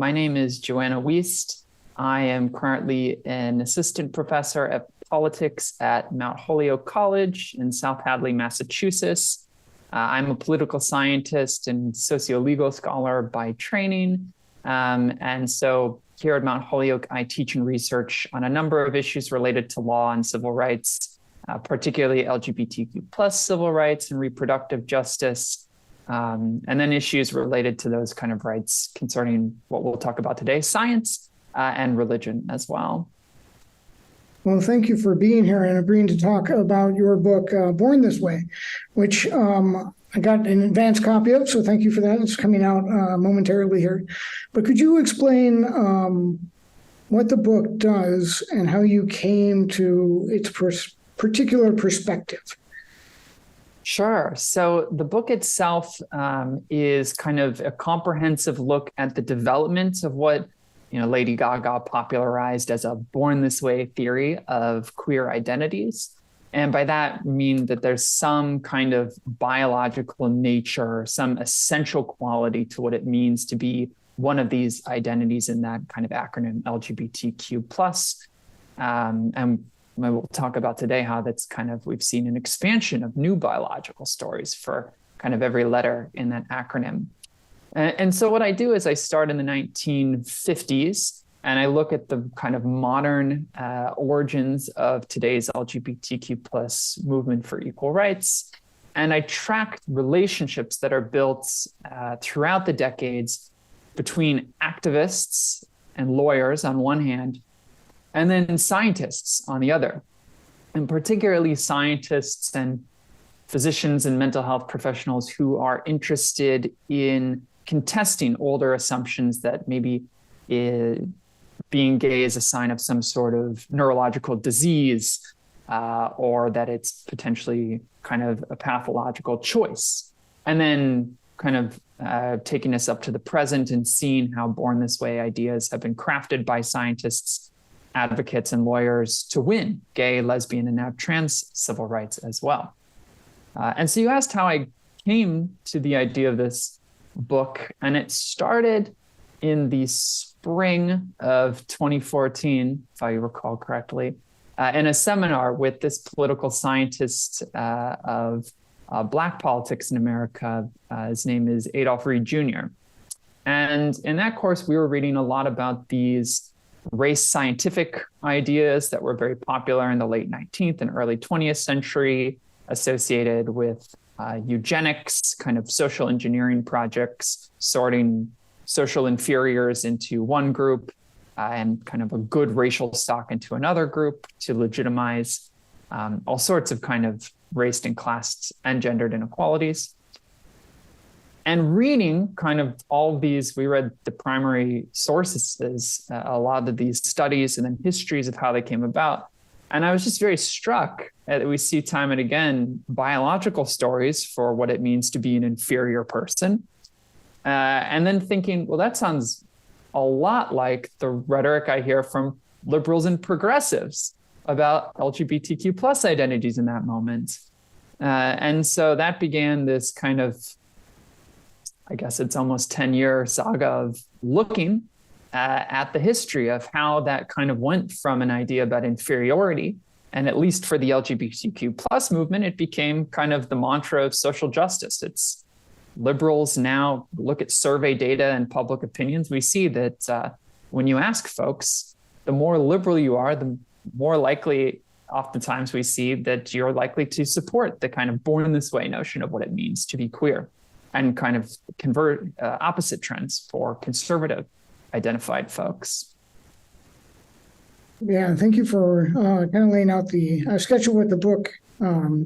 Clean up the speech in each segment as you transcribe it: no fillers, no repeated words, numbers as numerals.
My name is Joanna Wuest. I am currently an assistant professor of politics at Mount Holyoke College in South Hadley, Massachusetts. I'm a political scientist and socio-legal scholar by training. And so here at Mount Holyoke, I teach and research on a number of issues related to law and civil rights, particularly LGBTQ plus civil rights and reproductive justice, and then issues related to those kind of rights concerning what we'll talk about today, science and religion as well. Well, thank you for being here and agreeing to talk about your book, Born This Way, which I got an advance copy of, so thank you for that. It's coming out momentarily here. But could you explain what the book does and how you came to its particular perspective? Sure. So the book itself is kind of a comprehensive look at the development of what Lady Gaga popularized as a born this way theory of queer identities. And by that, I mean that there's some kind of biological nature, some essential quality to what it means to be one of these identities in that kind of acronym LGBTQ plus. And we'll talk about today how that's we've seen an expansion of new biological stories for kind of every letter in that acronym. And so what I do is I start in the 1950s and I look at the kind of modern origins of today's LGBTQ plus movement for equal rights. And I track relationships that are built throughout the decades between activists and lawyers on one hand, and then scientists on the other, and particularly scientists and physicians and mental health professionals who are interested in contesting older assumptions that maybe being gay is a sign of some sort of neurological disease, or that it's potentially kind of a pathological choice. And then kind of taking us up to the present and seeing how born this way ideas have been crafted by scientists, advocates, and lawyers to win gay, lesbian, and now trans civil rights as well. And so you asked how I came to the idea of this book, and it started in the spring of 2014, if I recall correctly, in a seminar with this political scientist of Black politics in America. His name is Adolph Reed Jr. And in that course, we were reading a lot about these race scientific ideas that were very popular in the late 19th and early 20th century, associated with eugenics, kind of social engineering projects, sorting social inferiors into one group and kind of a good racial stock into another group to legitimize all sorts of kind of race and class and gendered inequalities. And reading kind of all of these, we read the primary sources, a lot of these studies and then histories of how they came about. And I was just very struck that we see time and again biological stories for what it means to be an inferior person. And then thinking, well, that sounds a lot like the rhetoric I hear from liberals and progressives about LGBTQ plus identities in that moment. And so that began this kind of, I guess it's almost 10-year saga of looking at the history of how that kind of went from an idea about inferiority. And at least for the LGBTQ plus movement, it became kind of the mantra of social justice. It's liberals now look at survey data and public opinions. We see that when you ask folks, the more liberal you are, the more likely oftentimes we see that you're likely to support the kind of born this way notion of what it means to be queer, and kind of convert opposite trends for conservative identified folks. Yeah, thank you for kind of laying out the sketch of what the book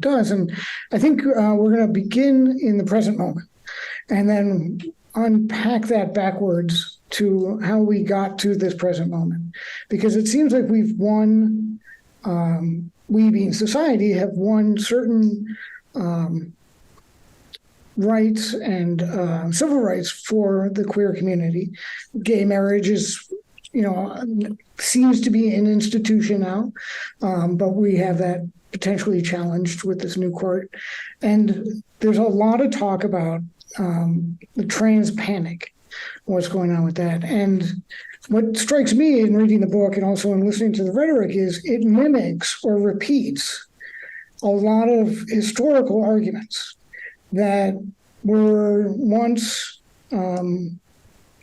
does. And I think we're going to begin in the present moment and then unpack that backwards to how we got to this present moment. Because it seems like we've won, we being society, have won certain rights and civil rights for the queer community. Gay marriage is, seems to be an institution now, but we have that potentially challenged with this new court. And there's a lot of talk about the trans panic what's going on with that. And what strikes me in reading the book and also in listening to the rhetoric is it mimics or repeats a lot of historical arguments that were once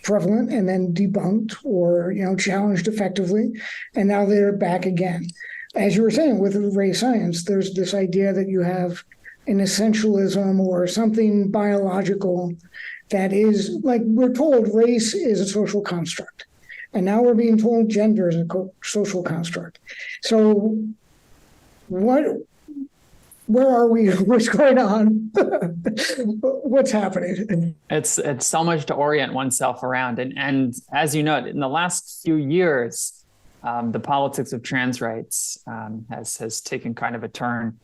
prevalent and then debunked or challenged effectively, and now they're back again. As you were saying with race science, there's this idea that you have an essentialism or something biological that is, like, we're told race is a social construct, and now we're being told gender is a social construct. So where are we? What's going on? What's happening? It's so much to orient oneself around. And as you know, in the last few years, the politics of trans rights has taken kind of a turn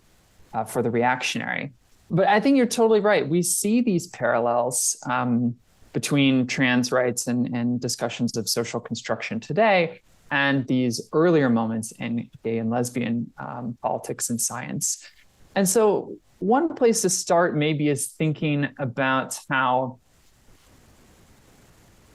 for the reactionary. But I think you're totally right. We see these parallels between trans rights and discussions of social construction today and these earlier moments in gay and lesbian politics and science. And so one place to start maybe is thinking about how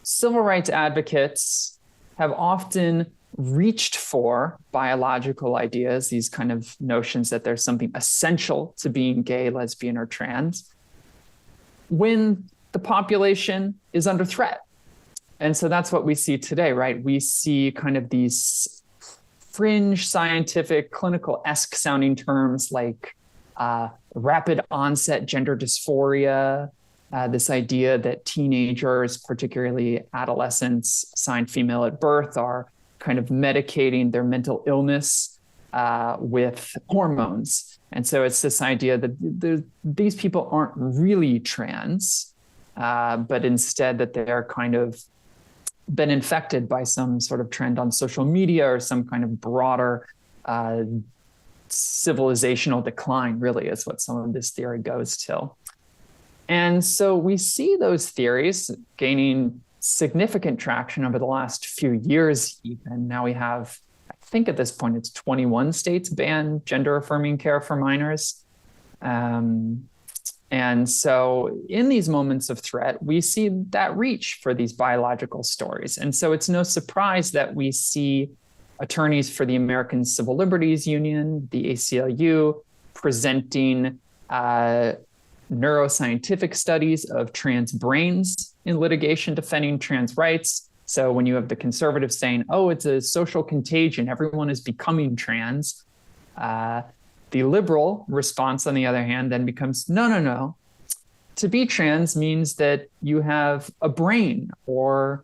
civil rights advocates have often reached for biological ideas, these kind of notions that there's something essential to being gay, lesbian, or trans, when the population is under threat. And so that's what we see today, right? We see kind of these fringe scientific, clinical-esque sounding terms like rapid onset gender dysphoria, this idea that teenagers, particularly adolescents assigned female at birth, are kind of medicating their mental illness with hormones. And so it's this idea that these people aren't really trans, but instead that they're kind of been infected by some sort of trend on social media or some kind of broader civilizational decline, really, is what some of this theory goes to. And so we see those theories gaining significant traction over the last few years even. Now we have, I think at this point, it's 21 states ban gender-affirming care for minors. And so in these moments of threat, we see that reach for these biological stories. And so it's no surprise that we see attorneys for the American Civil Liberties Union, the ACLU, presenting neuroscientific studies of trans brains in litigation defending trans rights. So when you have the conservatives saying, oh, it's a social contagion, everyone is becoming trans, the liberal response, on the other hand, then becomes, no. To be trans means that you have a brain or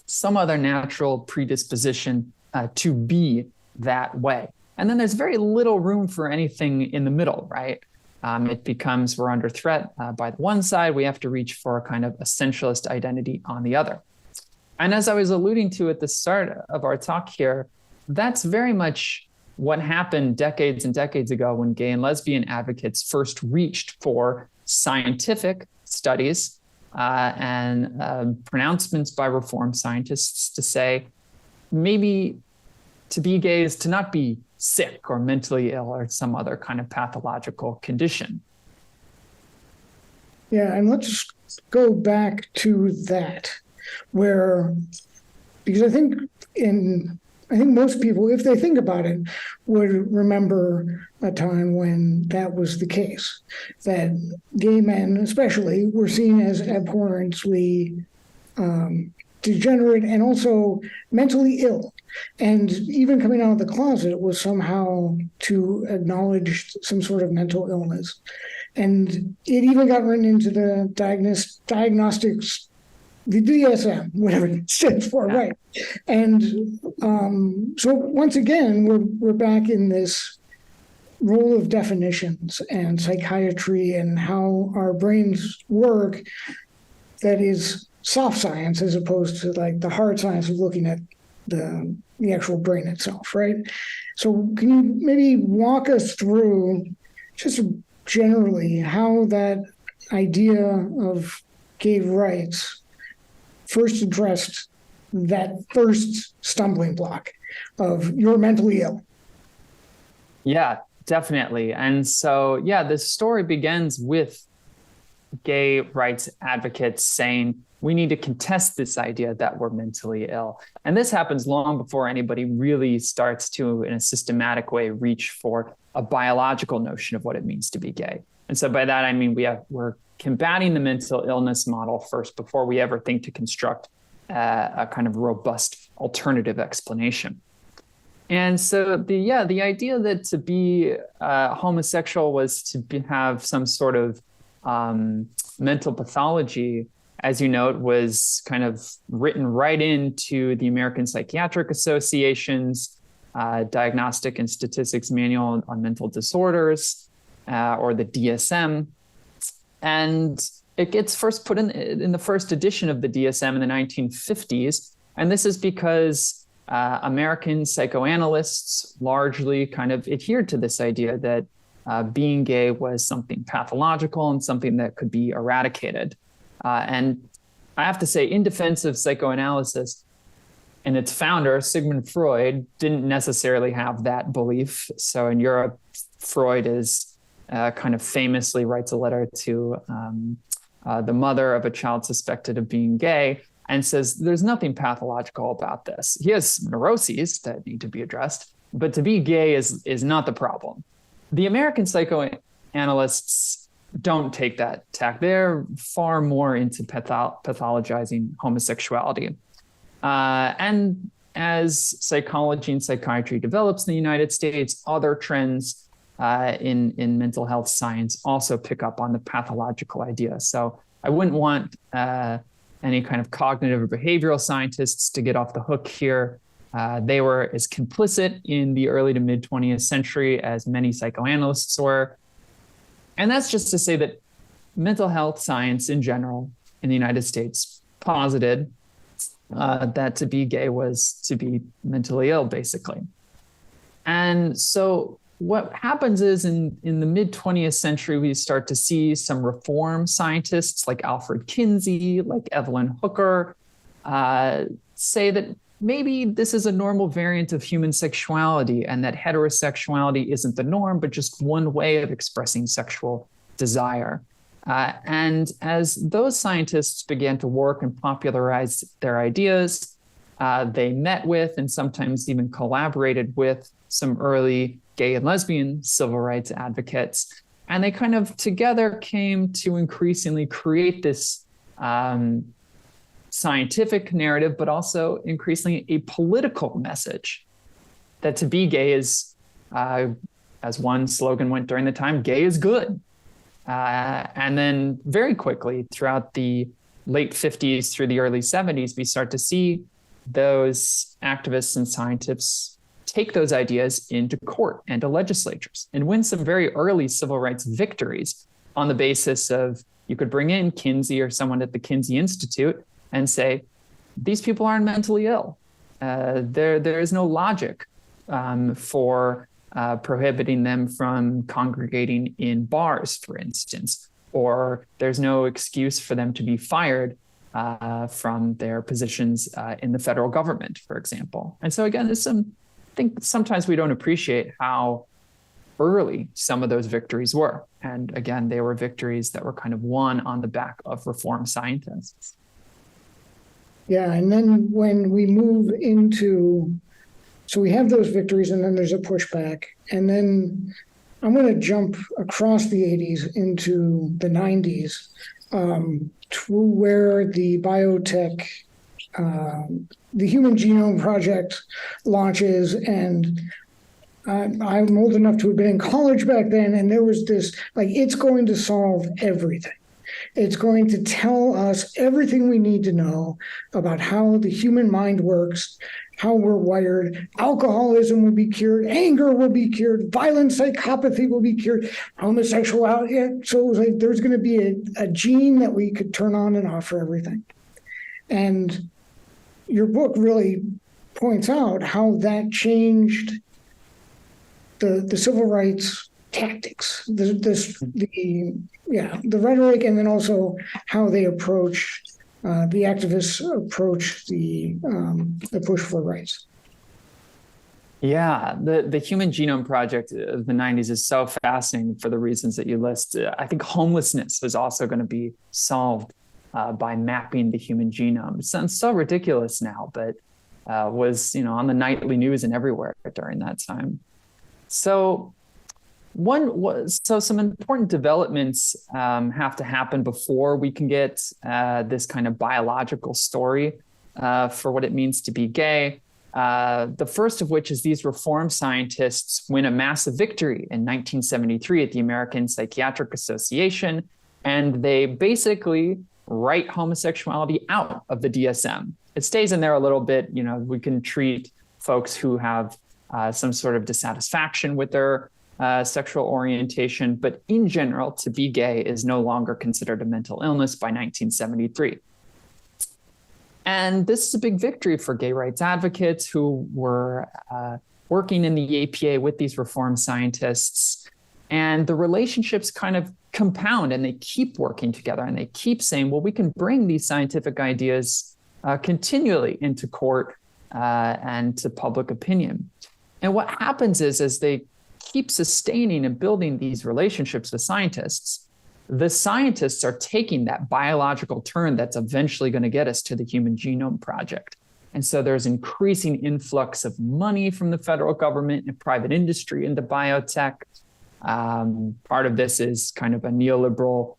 some other natural predisposition to be that way. And then there's very little room for anything in the middle, right? It becomes we're under threat by the one side. We have to reach for a kind of essentialist identity on the other. And as I was alluding to at the start of our talk here, that's very much what happened decades and decades ago when gay and lesbian advocates first reached for scientific studies and pronouncements by reform scientists to say, maybe to be gay is to not be sick or mentally ill or some other kind of pathological condition. Yeah, and let's go back to that, because I think most people, if they think about it, would remember a time when that was the case, that gay men especially were seen as abhorrently degenerate and also mentally ill. And even coming out of the closet was somehow to acknowledge some sort of mental illness. And it even got written into the diagnostics, the DSM, whatever it stands for, right? And so once again, we're back in this role of definitions and psychiatry and how our brains work that is soft science as opposed to like the hard science of looking at the actual brain itself, right? So can you maybe walk us through just generally how that idea of gay rights first addressed that first stumbling block of you're mentally ill? Yeah, definitely. And so, yeah, this story begins with gay rights advocates saying, we need to contest this idea that we're mentally ill. And this happens long before anybody really starts to, in a systematic way, reach for a biological notion of what it means to be gay. And so by that, I mean, we're combating the mental illness model first before we ever think to construct a kind of robust alternative explanation. And so the idea that to be homosexual was to have some sort of mental pathology, as you note, was kind of written right into the American Psychiatric Association's Diagnostic and Statistics Manual on Mental Disorders, or the DSM. And it gets first put in the first edition of the DSM in the 1950s. And this is because American psychoanalysts largely kind of adhered to this idea that being gay was something pathological and something that could be eradicated. And I have to say, in defense of psychoanalysis and its founder, Sigmund Freud, didn't necessarily have that belief. So in Europe, Freud is kind of famously writes a letter to the mother of a child suspected of being gay and says, there's nothing pathological about this. He has neuroses that need to be addressed, but to be gay is not the problem. The American psychoanalysts don't take that tack. They're far more into pathologizing homosexuality. And as psychology and psychiatry develops in the United States, other trends in mental health science also pick up on the pathological idea. So I wouldn't want any kind of cognitive or behavioral scientists to get off the hook here. They were as complicit in the early to mid 20th century as many psychoanalysts were. And that's just to say that mental health science in general in the United States posited that to be gay was to be mentally ill, basically. And so what happens is in the mid 20th century, we start to see some reform scientists like Alfred Kinsey, like Evelyn Hooker, say that maybe this is a normal variant of human sexuality and that heterosexuality isn't the norm, but just one way of expressing sexual desire. And as those scientists began to work and popularize their ideas, they met with and sometimes even collaborated with some early gay and lesbian civil rights advocates. And they kind of together came to increasingly create this scientific narrative, but also increasingly a political message that to be gay is, as one slogan went during the time, gay is good. And then very quickly throughout the late 50s through the early 70s, we start to see those activists and scientists take those ideas into court and to legislatures and win some very early civil rights victories on the basis of you could bring in Kinsey or someone at the Kinsey Institute and say, these people aren't mentally ill. There is no logic for prohibiting them from congregating in bars, for instance, or there's no excuse for them to be fired from their positions in the federal government, for example. And so again, I think sometimes we don't appreciate how early some of those victories were. And again, they were victories that were kind of won on the back of reform scientists. Yeah, and then when we move into, so we have those victories and then there's a pushback. And then I'm going to jump across the 80s into the 90s, to where the biotech, the Human Genome Project launches. And I'm old enough to have been in college back then. And there was this, like, it's going to solve everything. It's going to tell us everything we need to know about how the human mind works, how we're wired. Alcoholism will be cured, anger will be cured, violent psychopathy will be cured, homosexuality. So it was like there's going to be a gene that we could turn on and off for everything. And your book really points out how that changed the civil rights tactics, the rhetoric, and then also how they approach the activists approach the push for rights. Yeah, the Human Genome Project of the 90s is so fascinating for the reasons that you list. I think homelessness was also going to be solved by mapping the human genome. It sounds so ridiculous now, but was on the nightly news and everywhere during that time. So some important developments have to happen before we can get this kind of biological story for what it means to be gay. The first of which is these reform scientists win a massive victory in 1973 at the American Psychiatric Association, and they basically write homosexuality out of the DSM. It stays in there a little bit. We can treat folks who have some sort of dissatisfaction with their sexual orientation, but in general, to be gay is no longer considered a mental illness by 1973. And this is a big victory for gay rights advocates who were working in the APA with these reform scientists. And the relationships kind of compound, and they keep working together, and they keep saying, well, we can bring these scientific ideas continually into court and to public opinion. And what happens is, as they keep sustaining and building these relationships with scientists, the scientists are taking that biological turn that's eventually going to get us to the Human Genome Project. And so there's increasing influx of money from the federal government and private industry into biotech. Part of this is kind of a neoliberal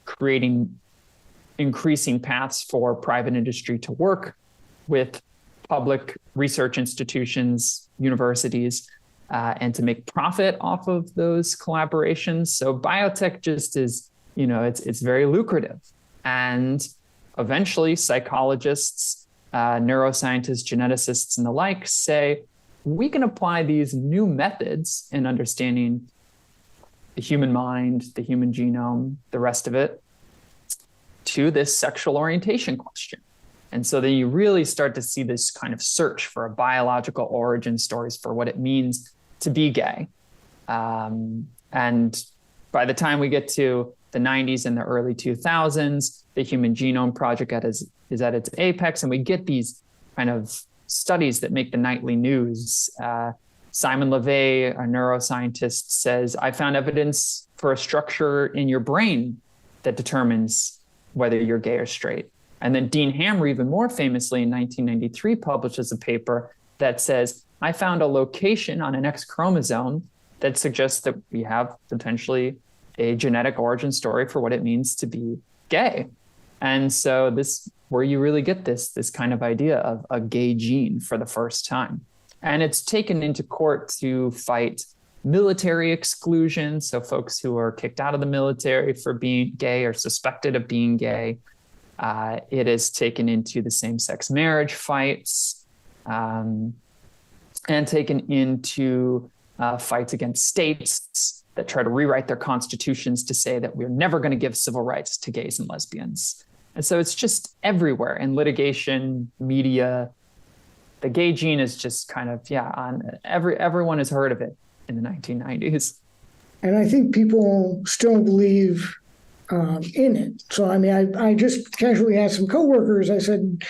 creating increasing paths for private industry to work with public research institutions, universities, and to make profit off of those collaborations. So biotech just is, it's very lucrative. And eventually psychologists, neuroscientists, geneticists, and the like say, we can apply these new methods in understanding the human mind, the human genome, the rest of it, to this sexual orientation question. And so then you really start to see this kind of search for a biological origin stories for what it means to be gay. And by the time we get to the 90s and the early 2000s, the Human Genome Project is at its apex, and we get these kind of studies that make the nightly news. Simon LeVay, a neuroscientist, says, I found evidence for a structure in your brain that determines whether you're gay or straight. And then Dean Hammer, even more famously in 1993, publishes a paper that says, I found a location on an X chromosome that suggests that we have potentially a genetic origin story for what it means to be gay. And so this, where you really get this kind of idea of a gay gene for the first time. And it's taken into court to fight military exclusion. So folks who are kicked out of the military for being gay or suspected of being gay. It is taken into the same-sex marriage fights, and taken into fights against states that try to rewrite their constitutions to say that we're never going to give civil rights to gays and lesbians. And so it's just everywhere in litigation, media. The gay gene is just kind of, everyone has heard of it in the 1990s. And I think people still believe in it. So, I just casually asked some coworkers, I said,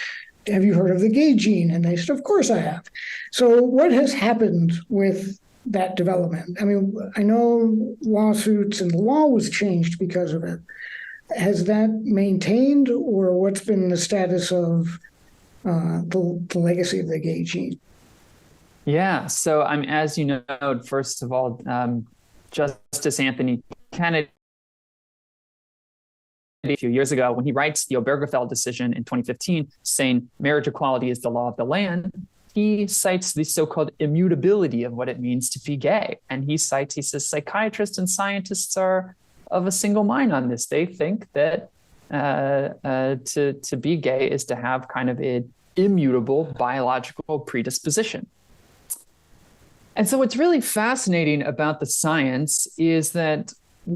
have you heard of the gay gene? And they said, of course I have. So what has happened with that development? I know lawsuits and the law was changed because of it. Has that maintained, or what's been the status of the legacy of the gay gene? Yeah. So, as you know, first of all, Justice Anthony Kennedy, a few years ago, when he writes the Obergefell decision in 2015, saying marriage equality is the law of the land, he cites the so-called immutability of what it means to be gay. And he says psychiatrists and scientists are of a single mind on this. They think that to be gay is to have kind of an immutable biological predisposition. And so what's really fascinating about the science is that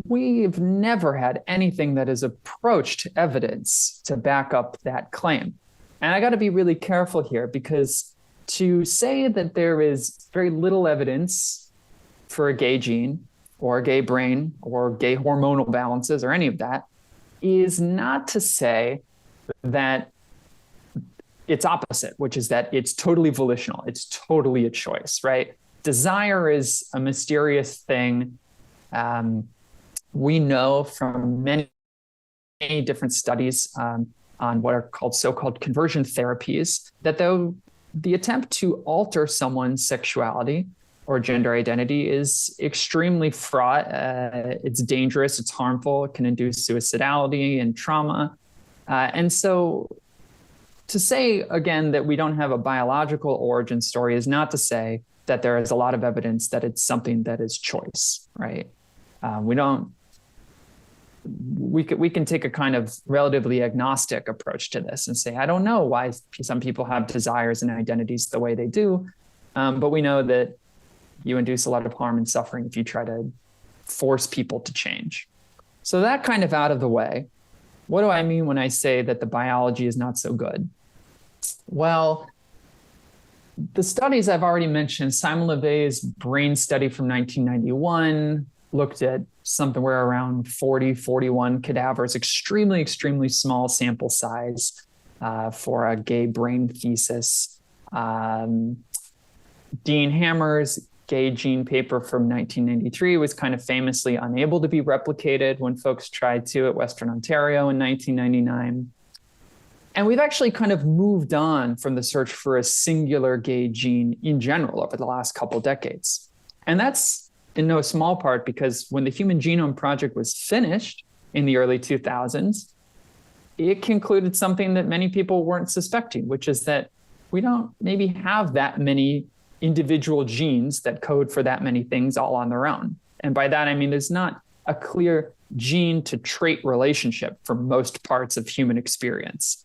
we've never had anything that has approached evidence to back up that claim. And I got to be really careful here, because to say that there is very little evidence for a gay gene or a gay brain or gay hormonal balances or any of that is not to say that it's opposite, which is that it's totally volitional. It's totally a choice, right? Desire is a mysterious thing. We know from many different studies on what are called so-called conversion therapies, that though the attempt to alter someone's sexuality or gender identity is extremely fraught, it's dangerous, it's harmful, it can induce suicidality and trauma. And so to say, again, that we don't have a biological origin story is not to say that there is a lot of evidence that it's something that is choice, right? We can take a kind of relatively agnostic approach to this and say, I don't know why some people have desires and identities the way they do, but we know that you induce a lot of harm and suffering if you try to force people to change. So that kind of out of the way, what do I mean when I say that the biology is not so good? Well, the studies I've already mentioned, Simon LeVay's brain study from 1991 looked at somewhere around 40, 41 cadavers, extremely, extremely small sample size for a gay brain thesis. Dean Hammer's gay gene paper from 1993 was kind of famously unable to be replicated when folks tried to at Western Ontario in 1999. And we've actually kind of moved on from the search for a singular gay gene in general over the last couple decades. And that's in no small part because when the Human Genome Project was finished in the early 2000s, it concluded something that many people weren't suspecting, which is that we don't maybe have that many individual genes that code for that many things all on their own. And by that, I mean, there's not a clear gene to trait relationship for most parts of human experience.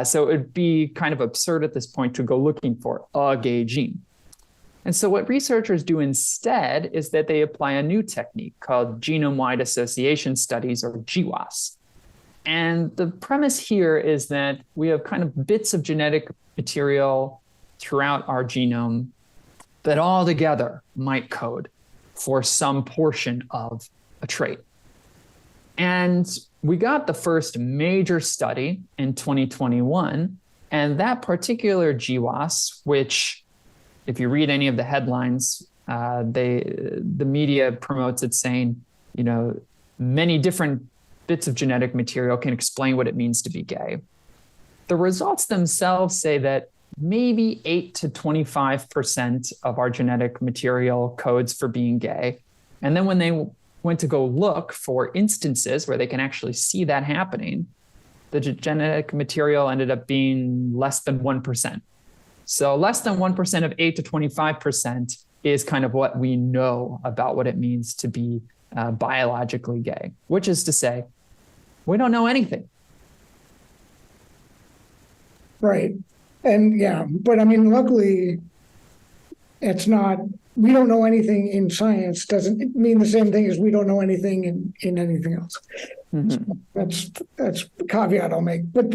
So it'd be kind of absurd at this point to go looking for a gay gene. And so what researchers do instead is that they apply a new technique called genome-wide association studies, or GWAS. And the premise here is that we have kind of bits of genetic material throughout our genome that all together might code for some portion of a trait. And we got the first major study in 2021, and that particular GWAS, which if you read any of the headlines, the media promotes it saying, many different bits of genetic material can explain what it means to be gay. The results themselves say that maybe 8 to 25% of our genetic material codes for being gay. And then when they went to go look for instances where they can actually see that happening, the genetic material ended up being less than 1%. So less than 1% of 8 to 25% is kind of what we know about what it means to be biologically gay, which is to say, we don't know anything. Right. And yeah, but I mean, luckily, it's not, we don't know anything in science doesn't mean the same thing as we don't know anything in anything else. Mm-hmm. So that's the caveat I'll make. But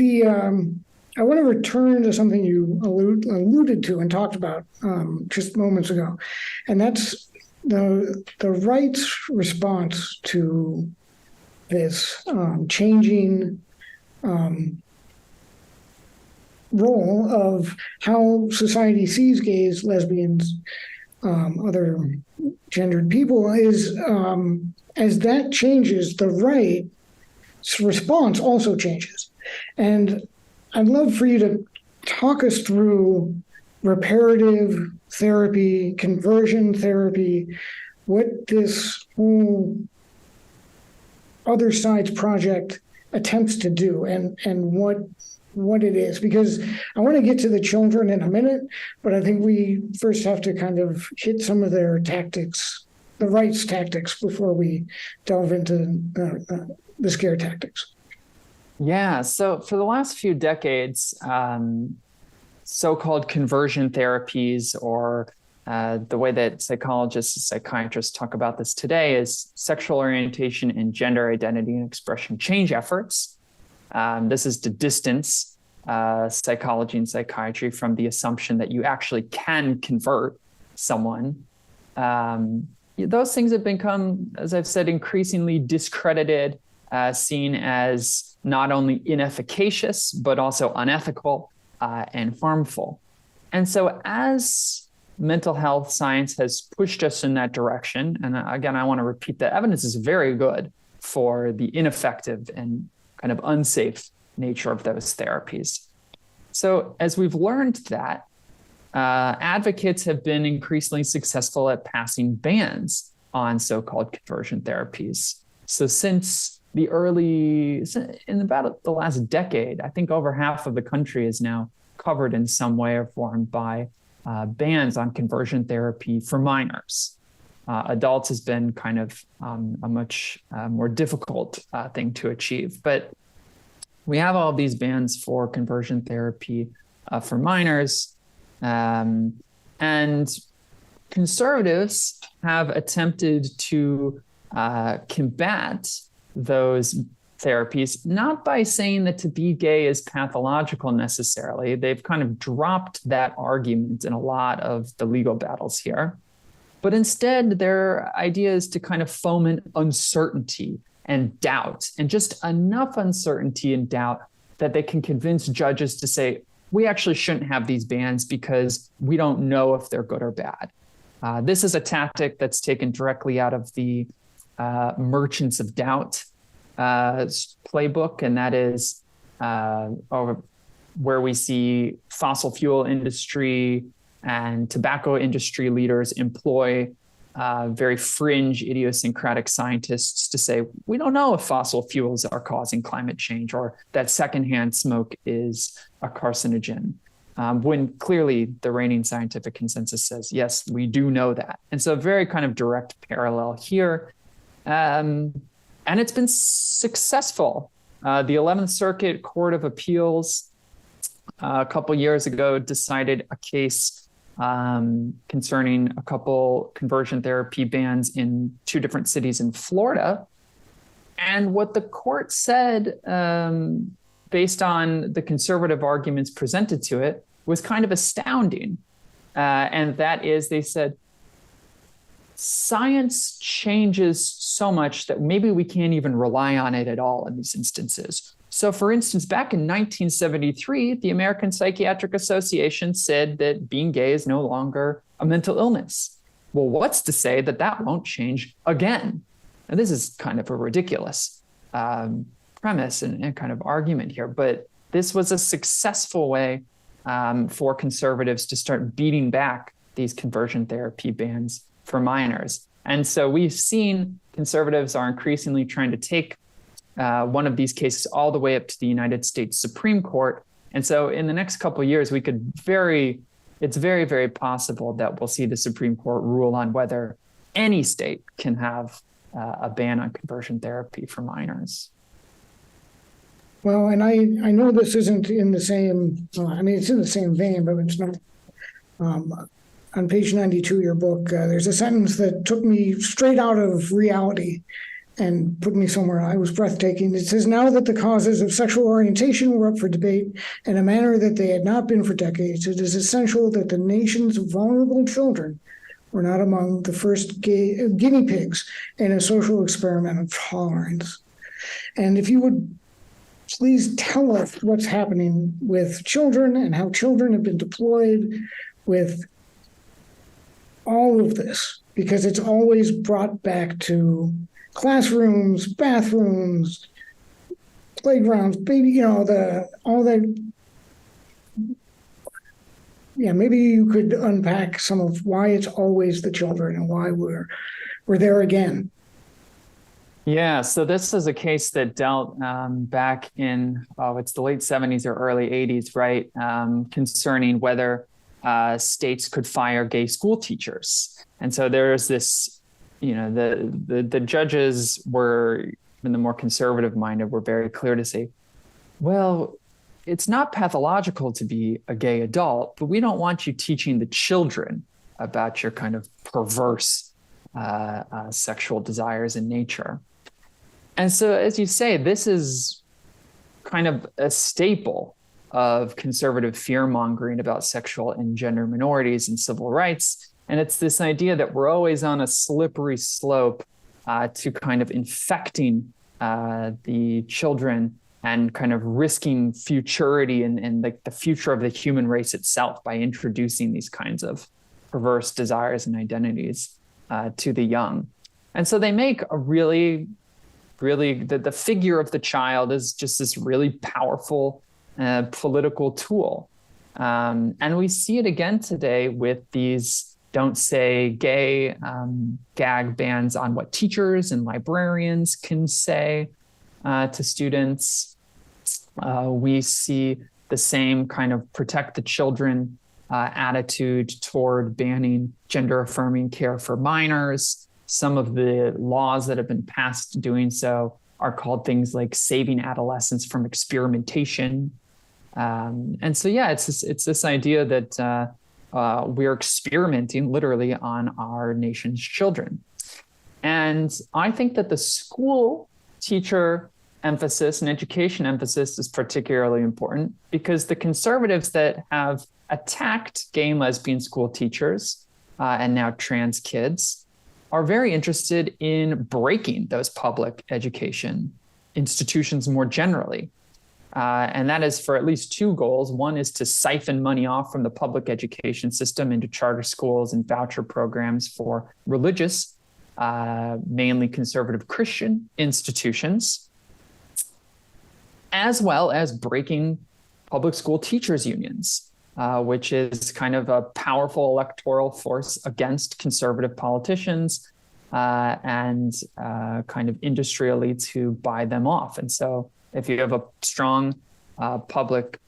I want to return to something you alluded to and talked about just moments ago, and that's the right's response to this changing role of how society sees gays, lesbians, other gendered people is as that changes, the right's response also changes. And I'd love for you to talk us through reparative therapy, conversion therapy, what this whole other side's project attempts to do and what it is, because I want to get to the children in a minute, but I think we first have to kind of hit some of their tactics, the right's tactics, before we delve into the scare tactics. Yeah, so for the last few decades, so-called conversion therapies, or the way that psychologists and psychiatrists talk about this today, is sexual orientation and gender identity and expression change efforts. This is to distance psychology and psychiatry from the assumption that you actually can convert someone. Those things have become, as I've said, increasingly discredited, seen as not only inefficacious, but also unethical and harmful. And so as mental health science has pushed us in that direction, and again, I want to repeat that evidence is very good for the ineffective and kind of unsafe nature of those therapies. So as we've learned that, advocates have been increasingly successful at passing bans on so-called conversion therapies. So in about the last decade, I think over half of the country is now covered in some way or form by bans on conversion therapy for minors. Adults has been kind of a much more difficult thing to achieve. But we have all these bans for conversion therapy for minors. And conservatives have attempted to combat those therapies, not by saying that to be gay is pathological necessarily. They've kind of dropped that argument in a lot of the legal battles here. But instead, their idea is to kind of foment uncertainty and doubt, and just enough uncertainty and doubt that they can convince judges to say, we actually shouldn't have these bans because we don't know if they're good or bad. This is a tactic that's taken directly out of the Merchants of Doubt playbook, and that is where we see fossil fuel industry and tobacco industry leaders employ very fringe, idiosyncratic scientists to say, we don't know if fossil fuels are causing climate change or that secondhand smoke is a carcinogen, when clearly the reigning scientific consensus says, yes, we do know that. And so a very kind of direct parallel here. And it's been successful. The 11th Circuit Court of Appeals a couple years ago decided a case concerning a couple conversion therapy bans in 2 different cities in Florida. And what the court said, based on the conservative arguments presented to it, was kind of astounding. And that is, they said, science changes so much that maybe we can't even rely on it at all in these instances. So, for instance, back in 1973, the American Psychiatric Association said that being gay is no longer a mental illness. Well, what's to say that that won't change again? And this is kind of a ridiculous premise and kind of argument here, but this was a successful way for conservatives to start beating back these conversion therapy bans for minors. And so we've seen conservatives are increasingly trying to take one of these cases all the way up to the United States Supreme Court. And so in the next couple of years, it's very, very possible that we'll see the Supreme Court rule on whether any state can have a ban on conversion therapy for minors. Well, and I know this isn't in the same, it's in the same vein, but it's not. On page 92 of your book, there's a sentence that took me straight out of reality and put me somewhere. I was breathtaking. It says, now that the causes of sexual orientation were up for debate in a manner that they had not been for decades, it is essential that the nation's vulnerable children were not among the first guinea pigs in a social experiment of tolerance. And if you would please tell us what's happening with children and how children have been deployed with all of this, because it's always brought back to classrooms, bathrooms, playgrounds, all that. Yeah, maybe you could unpack some of why it's always the children and why we're there again. Yeah, so this is a case that dealt back in, it's the late 70s or early 80s, right? Concerning whether states could fire gay school teachers. And so there's this, the judges were, even the more conservative minded, were very clear to say, well, it's not pathological to be a gay adult, but we don't want you teaching the children about your kind of perverse sexual desires in nature. And so, as you say, this is kind of a staple of conservative fear-mongering about sexual and gender minorities and civil rights. And it's this idea that we're always on a slippery slope to kind of infecting the children and kind of risking futurity and like the future of the human race itself by introducing these kinds of perverse desires and identities to the young. And so they make a really really the figure of the child is just this really powerful political tool. And we see it again today with these don't say gay gag bans on what teachers and librarians can say to students. We see the same kind of protect the children attitude toward banning gender affirming care for minors. Some of the laws that have been passed doing so are called things like saving adolescents from experimentation. And so, yeah, it's this idea that we're experimenting literally on our nation's children. And I think that the school teacher emphasis and education emphasis is particularly important because the conservatives that have attacked gay and lesbian school teachers and now trans kids are very interested in breaking those public education institutions more generally. And that is for at least two goals. One is to siphon money off from the public education system into charter schools and voucher programs for religious, mainly conservative Christian institutions, as well as breaking public school teachers unions, which is kind of a powerful electoral force against conservative politicians and kind of industry elites who buy them off. And so if you have a strong public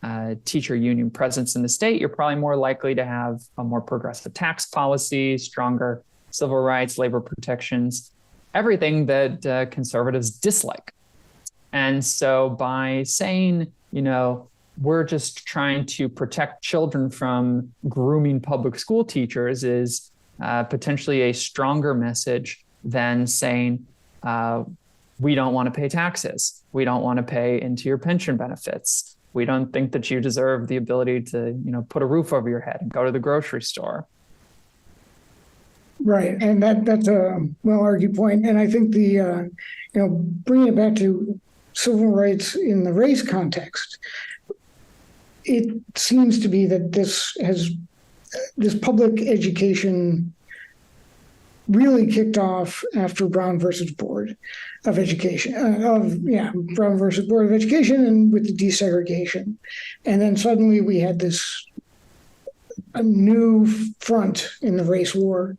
teacher union presence in the state, you're probably more likely to have a more progressive tax policy, stronger civil rights, labor protections, everything that conservatives dislike. And so by saying, we're just trying to protect children from grooming public school teachers is potentially a stronger message than saying, we don't want to pay taxes. We don't want to pay into your pension benefits. We don't think that you deserve the ability to, put a roof over your head and go to the grocery store. Right. And that's a well-argued point. And I think bringing it back to civil rights in the race context, it seems to be that this public education really kicked off after Brown versus Board of Education, Brown versus Board of Education, and with the desegregation. And then suddenly we had a new front in the race war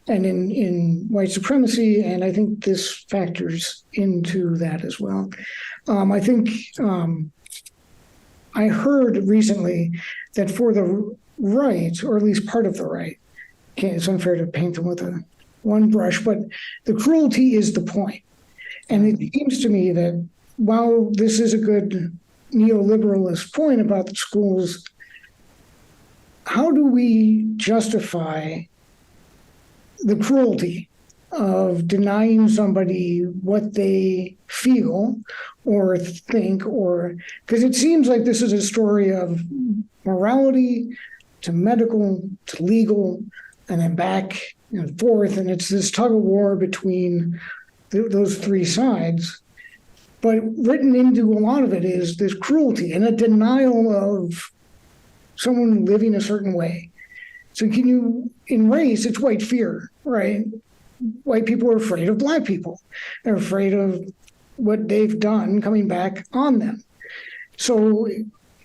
and in white supremacy. And I think this factors into that as well. I think I heard recently that for the right, or at least part of the right, it's unfair to paint them with one brush, but the cruelty is the point. And it seems to me that while this is a good neoliberalist point about the schools, how do we justify the cruelty of denying somebody what they feel or think, or because it seems like this is a story of morality to medical to legal and then back and forth, and it's this tug of war between those three sides. But written into a lot of it is this cruelty and a denial of someone living a certain way. So in race, it's white fear, right? White people are afraid of Black people. They're afraid of what they've done coming back on them. So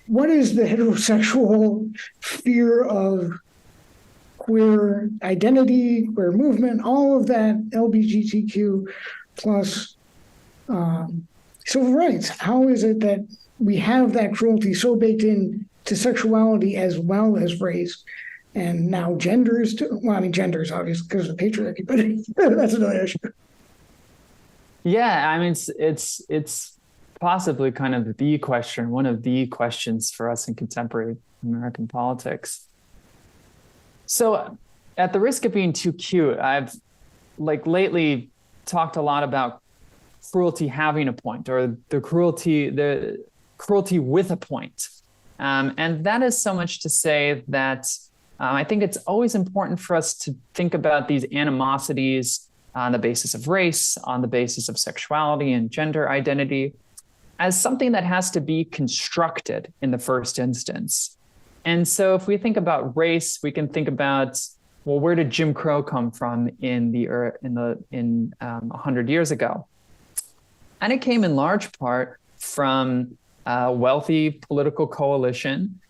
what is the heterosexual fear of queer identity, queer movement, all of that LGBTQ plus civil rights? How is it that we have that cruelty so baked in to sexuality as well as race? And now genders too. Well, I mean, genders obviously because of the patriarchy, but that's another issue. Yeah, I mean, it's possibly kind of the question, one of the questions for us in contemporary American politics. So, at the risk of being too cute, I've lately talked a lot about cruelty having a point, or the cruelty with a point, and that is so much to say that. I think it's always important for us to think about these animosities on the basis of race, on the basis of sexuality and gender identity, as something that has to be constructed in the first instance. And so if we think about race, we can think about, well, where did Jim Crow come from in 100 years ago? And it came in large part from a wealthy political coalition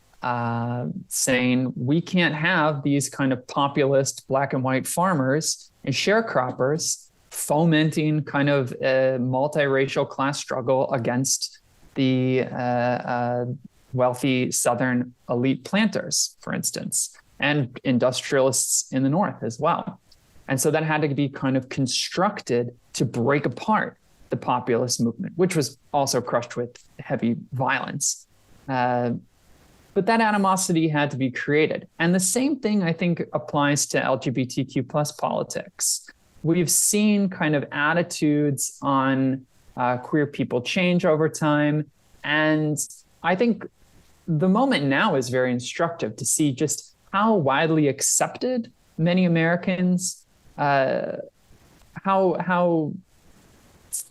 saying we can't have these kind of populist black and white farmers and sharecroppers fomenting kind of a multiracial class struggle against the wealthy Southern elite planters, for instance, and industrialists in the North as well. And so that had to be kind of constructed to break apart the populist movement, which was also crushed with heavy violence. But that animosity had to be created. And the same thing, I think, applies to LGBTQ plus politics. We've seen kind of attitudes on queer people change over time. And I think the moment now is very instructive to see just how widely accepted many Americans, how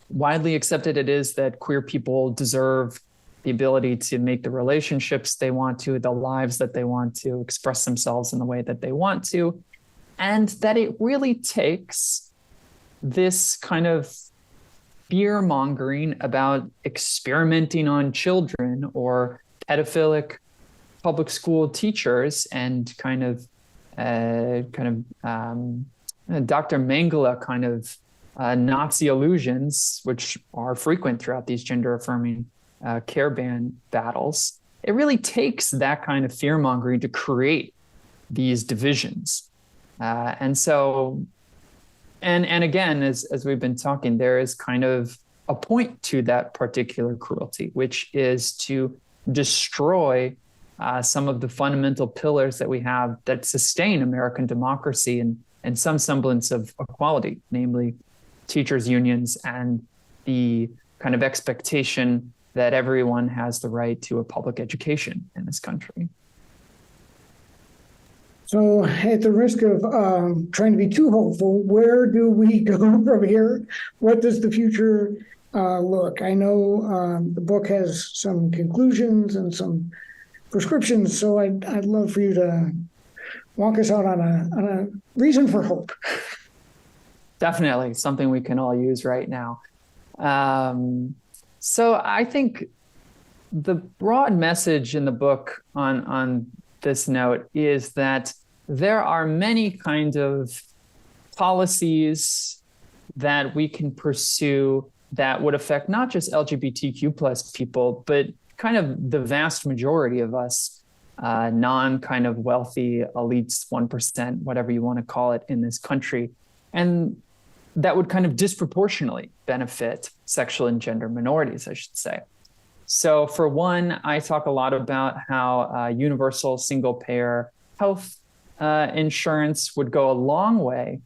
widely accepted it is that queer people deserve the ability to make the relationships they want to, the lives that they want to, express themselves in the way that they want to, and that it really takes this kind of fear-mongering about experimenting on children or pedophilic public school teachers and Dr. Mengele kind of Nazi allusions, which are frequent throughout these gender-affirming care ban battles. It really takes that kind of fear-mongering to create these divisions. And again, as we've been talking, there is kind of a point to that particular cruelty, which is to destroy some of the fundamental pillars that we have that sustain American democracy and some semblance of equality, namely teachers' unions and the kind of expectation that everyone has the right to a public education in this country. So at the risk of trying to be too hopeful, where do we go from here? What does the future look? I know the book has some conclusions and some prescriptions, so I'd love for you to walk us out on a reason for hope. Definitely something we can all use right now. So I think the broad message in the book on this note is that there are many kinds of policies that we can pursue that would affect not just LGBTQ plus people, but kind of the vast majority of us, non-kind of wealthy elites, 1%, whatever you want to call it, in this country. And that would kind of disproportionately benefit sexual and gender minorities, I should say. So for one, I talk a lot about how universal single-payer health insurance would go a long way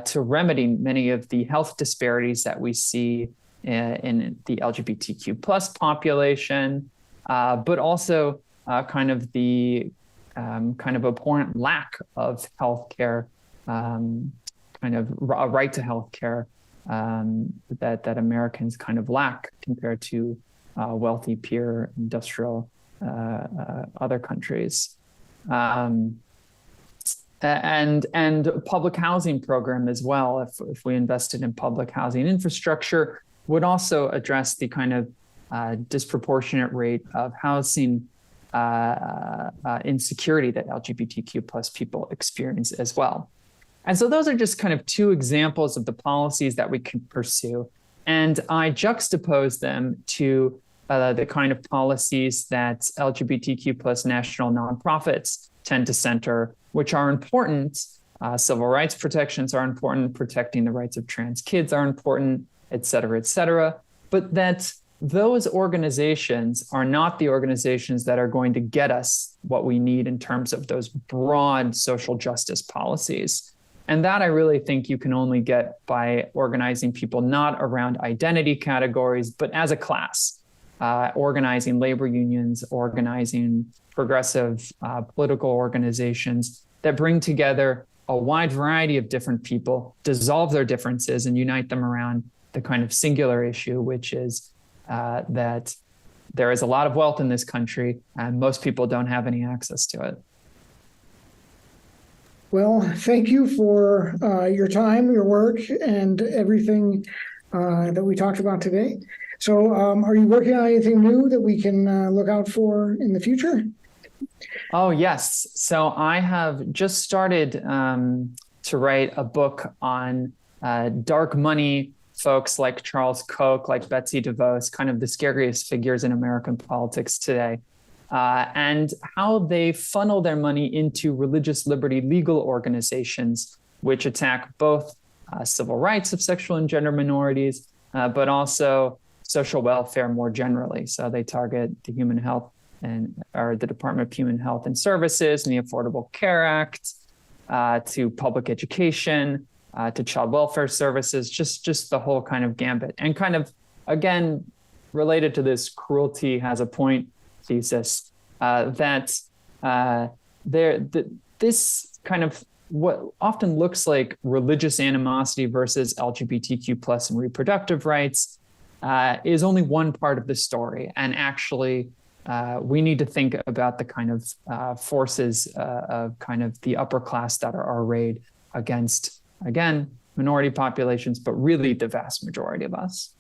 to remedying many of the health disparities that we see in the LGBTQ plus population, but also kind of the kind of abhorrent lack of healthcare, kind of a right to healthcare that Americans kind of lack compared to wealthy peer industrial other countries. And public housing program as well, if we invested in public housing infrastructure, would also address the kind of disproportionate rate of housing insecurity that LGBTQ plus people experience as well. And so those are just kind of two examples of the policies that we can pursue. And I juxtapose them to the kind of policies that LGBTQ plus national nonprofits tend to center, which are important. Civil rights protections are important, protecting the rights of trans kids are important, et cetera, but that those organizations are not the organizations that are going to get us what we need in terms of those broad social justice policies. And that I really think you can only get by organizing people not around identity categories, but as a class, organizing labor unions, organizing progressive political organizations that bring together a wide variety of different people, dissolve their differences and unite them around the kind of singular issue, which is that there is a lot of wealth in this country and most people don't have any access to it. Well, thank you for your time, your work, and everything that we talked about today. So are you working on anything new that we can look out for in the future? Oh, yes. So I have just started to write a book on dark money folks like Charles Koch, like Betsy DeVos, kind of the scariest figures in American politics today, and how they funnel their money into religious liberty legal organizations, which attack both civil rights of sexual and gender minorities, but also social welfare more generally. So they target the human health or the Department of Human Health and Services and the Affordable Care Act, to public education, to child welfare services, just the whole kind of gambit. And kind of, again, related to this cruelty has a point thesis, that this kind of what often looks like religious animosity versus LGBTQ plus and reproductive rights is only one part of the story. And actually, we need to think about the kind of forces of kind of the upper class that are arrayed against, again, minority populations, but really the vast majority of us.